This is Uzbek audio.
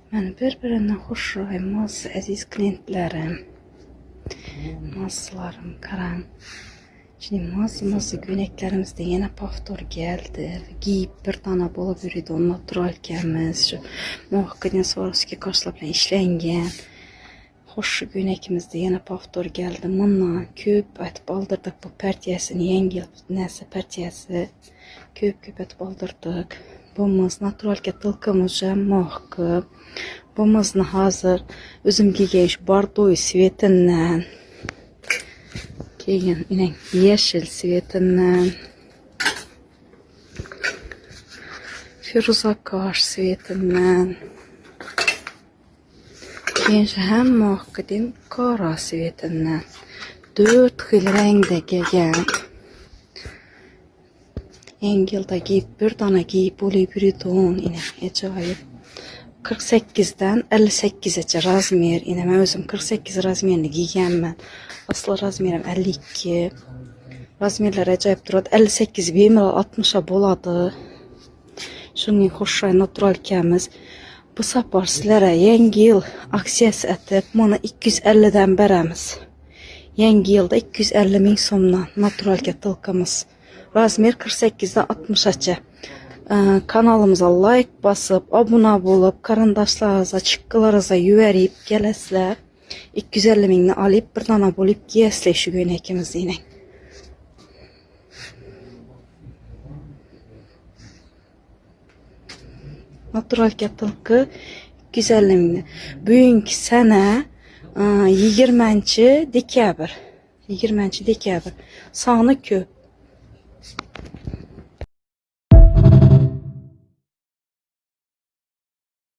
Mən bir-birindən xoş rayımız, əziz klientlərim, mazlarım, qaran. Şimdi mazı günəklərimizdə yenə paftor gəldi. Giyib bir dana olub yürüdü, onun naturalkəmiz, şu Muhakkadin Swarovski qaşla bilan işləngan. Xoş günəkimizdə yenə paftor gəldi. Bundan köp aytıb aldırdıq bu partiyasını, yangi nəsə partiyası. Köp aytıb aldırdıq. Bumuz naturalka tılkımız Muhakkı. Bumuzni hazır özüm giygan şu bordoy svetindən. Keyin inen yeşil svetindən. Firuza kaş svetindən. Keyin hem Muhakkadin qara svetindən. 4 xil rəngdə giygan. Yangi yılda giyib bir dana giyib olub yürüdüm. Inen acayip. 48'den 58'e razmer. Yine ben özüm 48 razmerini giygenmen. Aslı razmerim 52. Razmerler acayip durad. 58 bemiral 60'a boladı. Şunun hoşray naturalkemiz. Bu sapar sizlere yangi yıl aksiyası etip bunu 250'den beremiz. Yangi yılda 250 min somdan naturalka tılkımız. Razmer 48'den 60'a. Kanalımıza like basıp, abone olup, karandaşlarınıza, çıqqılarınıza yüverip gələsilər. 250 minini alıp bir dana bolup giyəsilər şu günəkimizdə ilə. Natural katılqı 250 minini. Bugünkü sənə 20 dekabr. 20 dekabr. Sağını köp.